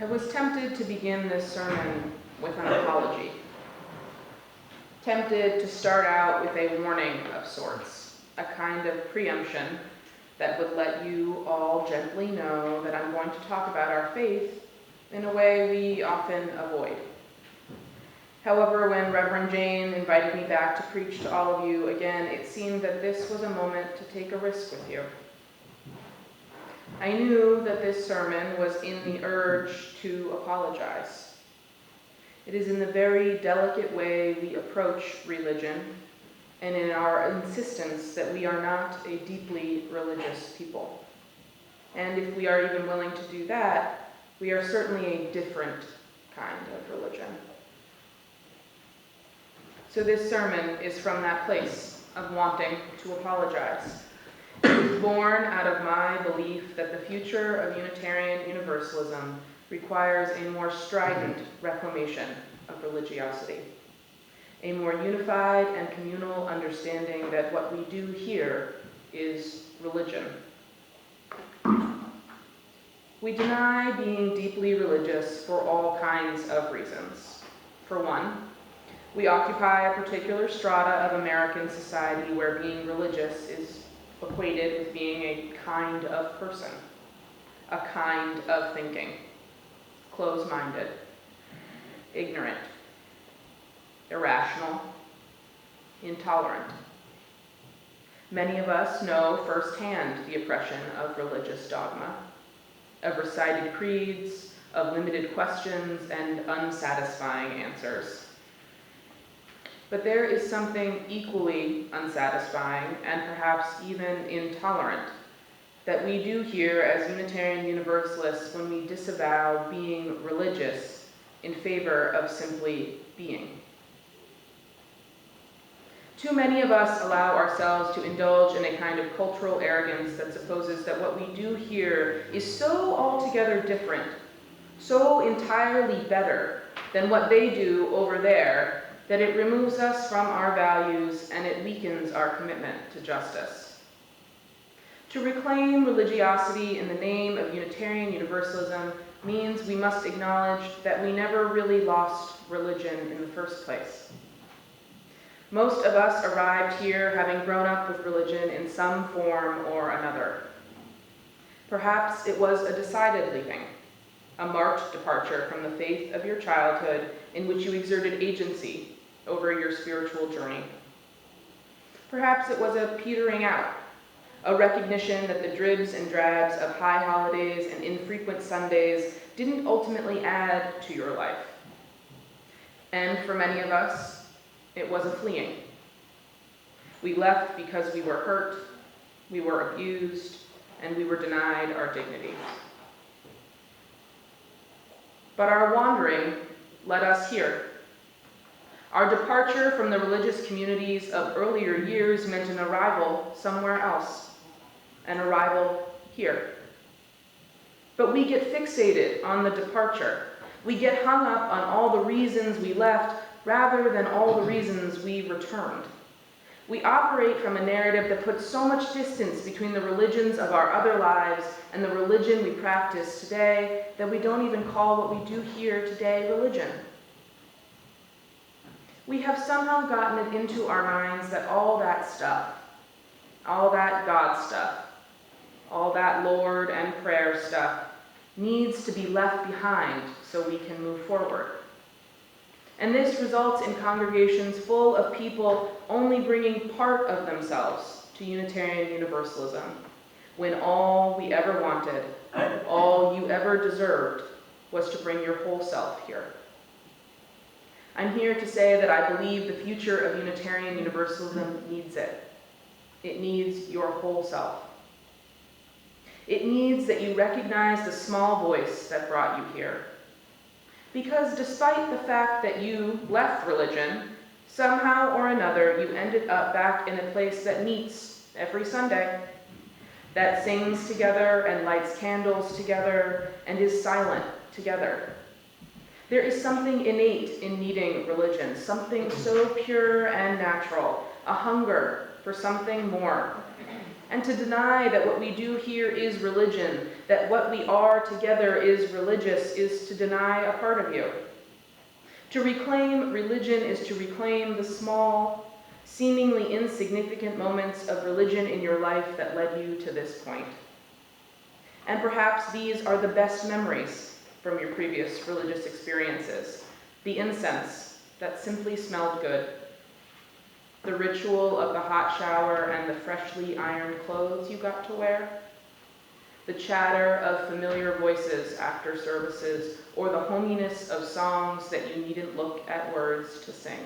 I was tempted to begin this sermon with an apology. Tempted to start out with a warning of sorts, a kind of preemption that would let you all gently know that I'm going to talk about our faith in a way we often avoid. However, when Reverend Jane invited me back to preach to all of you again, it seemed that this was a moment to take a risk with you. I knew that this sermon was in the urge to apologize. It is in the very delicate way we approach religion and in our insistence that we are not a deeply religious people. And if we are even willing to do that, we are certainly a different kind of religion. So this sermon is from that place of wanting to apologize. It is born out of my belief that the future of Unitarian Universalism requires a more strident reclamation of religiosity, a more unified and communal understanding that what we do here is religion. We deny being deeply religious for all kinds of reasons. For one, we occupy a particular strata of American society where being religious is equated with being a kind of person, a kind of thinking, closed-minded, ignorant, irrational, intolerant. Many of us know firsthand the oppression of religious dogma, of recited creeds, of limited questions and unsatisfying answers. But there is something equally unsatisfying and perhaps even intolerant that we do here as Unitarian Universalists when we disavow being religious in favor of simply being. Too many of us allow ourselves to indulge in a kind of cultural arrogance that supposes that what we do here is so altogether different, so entirely better than what they do over there, that it removes us from our values and it weakens our commitment to justice. To reclaim religiosity in the name of Unitarian Universalism means we must acknowledge that we never really lost religion in the first place. Most of us arrived here having grown up with religion in some form or another. Perhaps it was a decided leaving, a marked departure from the faith of your childhood in which you exerted agency over your spiritual journey. Perhaps it was a petering out, a recognition that the dribs and drabs of high holidays and infrequent Sundays didn't ultimately add to your life. And for many of us, it was a fleeing. We left because we were hurt, we were abused, and we were denied our dignity. But our wandering led us here. Our departure from the religious communities of earlier years meant an arrival somewhere else, an arrival here. But we get fixated on the departure. We get hung up on all the reasons we left rather than all the reasons we returned. We operate from a narrative that puts so much distance between the religions of our other lives and the religion we practice today that we don't even call what we do here today religion. We have somehow gotten it into our minds that all that stuff, all that God stuff, all that Lord and prayer stuff needs to be left behind so we can move forward. And this results in congregations full of people only bringing part of themselves to Unitarian Universalism, when all we ever wanted, all you ever deserved, was to bring your whole self here. I'm here to say that I believe the future of Unitarian Universalism needs it. It needs your whole self. It needs that you recognize the small voice that brought you here. Because despite the fact that you left religion, somehow or another you ended up back in a place that meets every Sunday, that sings together and lights candles together and is silent together. There is something innate in needing religion, something so pure and natural, a hunger for something more. And to deny that what we do here is religion, that what we are together is religious, is to deny a part of you. To reclaim religion is to reclaim the small, seemingly insignificant moments of religion in your life that led you to this point. And perhaps these are the best memories from your previous religious experiences. The incense that simply smelled good, the ritual of the hot shower and the freshly ironed clothes you got to wear, the chatter of familiar voices after services, or the hominess of songs that you needn't look at words to sing.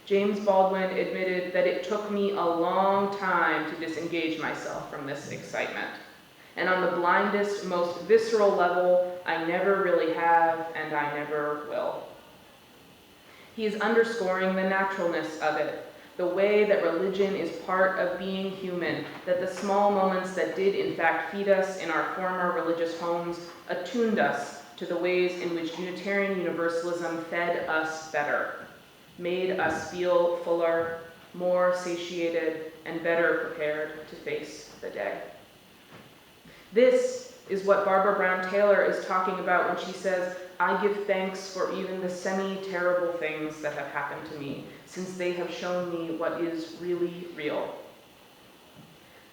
James Baldwin admitted that it took me a long time to disengage myself from this excitement. And on the blindest, most visceral level, I never really have, and I never will. He is underscoring the naturalness of it, the way that religion is part of being human, that the small moments that did in fact feed us in our former religious homes attuned us to the ways in which Unitarian Universalism fed us better, made us feel fuller, more satiated, and better prepared to face the day. This is what Barbara Brown Taylor is talking about when she says, "I give thanks for even the semi-terrible things that have happened to me, since they have shown me what is really real."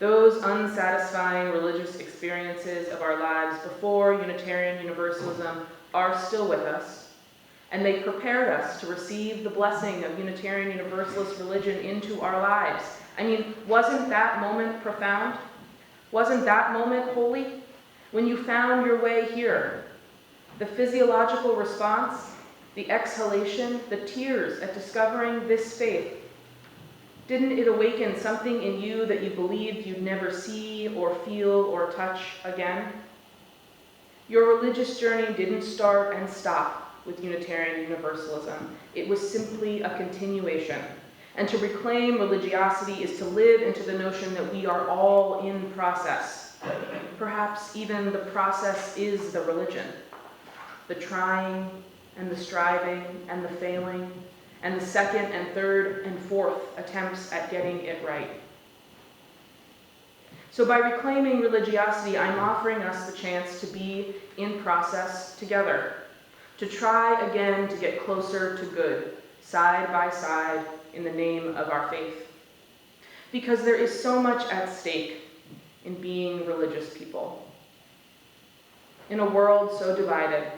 Those unsatisfying religious experiences of our lives before Unitarian Universalism are still with us, and they prepared us to receive the blessing of Unitarian Universalist religion into our lives. I mean, wasn't that moment profound? Wasn't that moment holy? When you found your way here, the physiological response, the exhalation, the tears at discovering this faith, didn't it awaken something in you that you believed you'd never see or feel or touch again? Your religious journey didn't start and stop with Unitarian Universalism. It was simply a continuation. And to reclaim religiosity is to live into the notion that we are all in process. Perhaps even the process is the religion. The trying and the striving and the failing and the second and third and fourth attempts at getting it right. So by reclaiming religiosity, I'm offering us the chance to be in process together, to try again to get closer to good, side by side, in the name of our faith. Because there is so much at stake in being religious people. In a world so divided,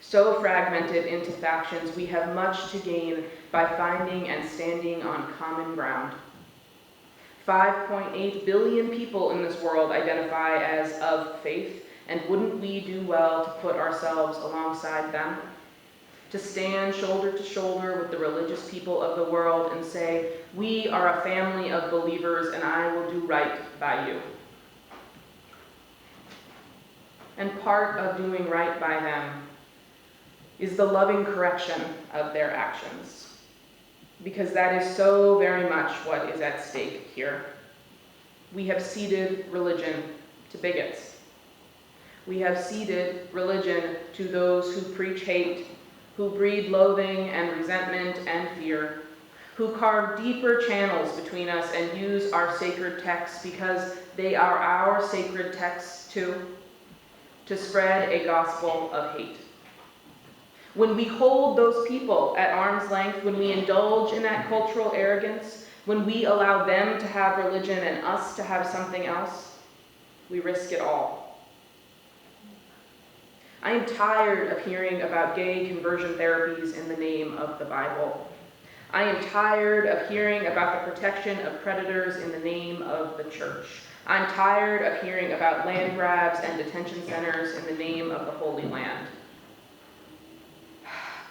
so fragmented into factions, we have much to gain by finding and standing on common ground. 5.8 billion people in this world identify as of faith, and wouldn't we do well to put ourselves alongside them? To stand shoulder to shoulder with the religious people of the world and say, we are a family of believers and I will do right by you. And part of doing right by them is the loving correction of their actions, because that is so very much what is at stake here. We have ceded religion to bigots. We have ceded religion to those who preach hate, who breed loathing and resentment and fear, who carve deeper channels between us and use our sacred texts because they are our sacred texts too, to spread a gospel of hate. When we hold those people at arm's length, when we indulge in that cultural arrogance, when we allow them to have religion and us to have something else, we risk it all. I am tired of hearing about gay conversion therapies in the name of the Bible. I am tired of hearing about the protection of predators in the name of the church. I'm tired of hearing about land grabs and detention centers in the name of the Holy Land.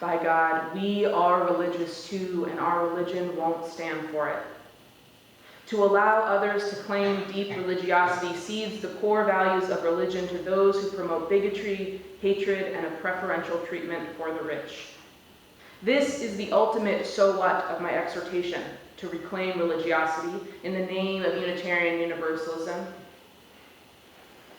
By God, we are religious too, and our religion won't stand for it. To allow others to claim deep religiosity cedes the core values of religion to those who promote bigotry, hatred, and a preferential treatment for the rich. This is the ultimate so what of my exhortation to reclaim religiosity in the name of Unitarian Universalism.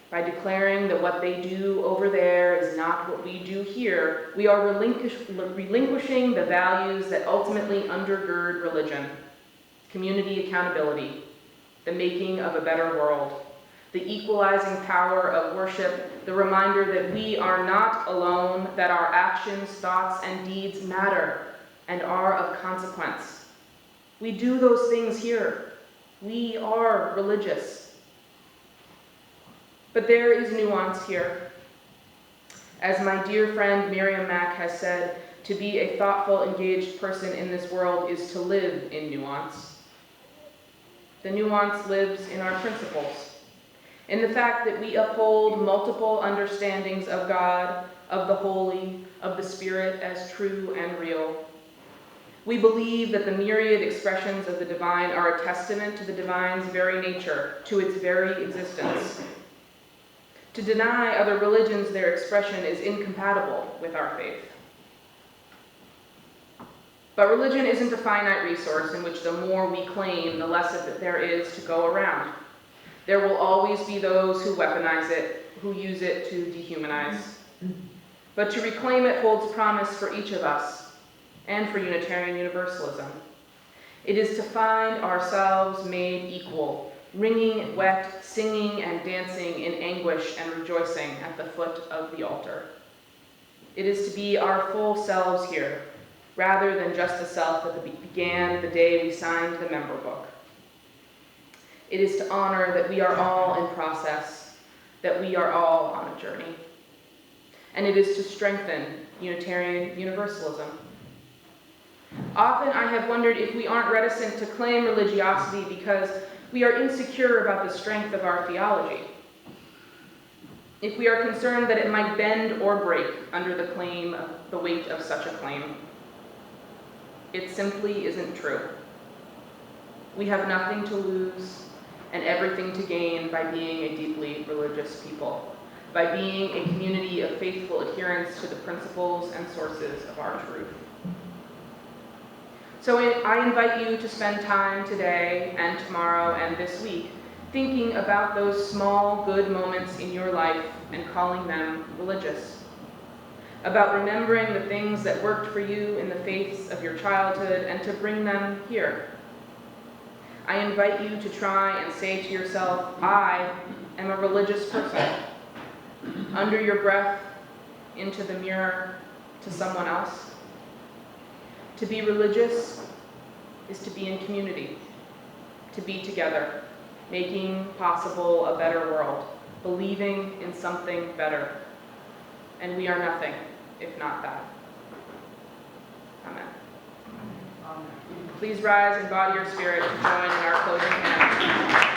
By declaring that what they do over there is not what we do here, we are relinquishing the values that ultimately undergird religion: community accountability, the making of a better world, the equalizing power of worship, the reminder that we are not alone, that our actions, thoughts, and deeds matter and are of consequence. We do those things here. We are religious. But there is nuance here. As my dear friend Miriam Mack has said, to be a thoughtful, engaged person in this world is to live in nuance. The nuance lives in our principles, in the fact that we uphold multiple understandings of God, of the holy, of the Spirit as true and real. We believe that the myriad expressions of the divine are a testament to the divine's very nature, to its very existence. To deny other religions their expression is incompatible with our faith. But religion isn't a finite resource in which the more we claim, the less of it there is to go around. There will always be those who weaponize it, who use it to dehumanize. But to reclaim it holds promise for each of us and for Unitarian Universalism. It is to find ourselves made equal, wringing wet, singing and dancing in anguish and rejoicing at the foot of the altar. It is to be our full selves here, rather than just the self that began the day we signed the member book. It is to honor that we are all in process, that we are all on a journey. And it is to strengthen Unitarian Universalism. Often I have wondered if we aren't reticent to claim religiosity because we are insecure about the strength of our theology. If we are concerned that it might bend or break under the weight of such a claim. It simply isn't true. We have nothing to lose and everything to gain by being a deeply religious people, by being a community of faithful adherents to the principles and sources of our truth. So I invite you to spend time today and tomorrow and this week thinking about those small good moments in your life and calling them religious. About remembering the things that worked for you in the faiths of your childhood and to bring them here. I invite you to try and say to yourself, I am a religious person. Under your breath, into the mirror, to someone else. To be religious is to be in community, to be together, making possible a better world, believing in something better. And we are nothing if not that. Amen. Please rise and body your spirit to join in our closing hymn.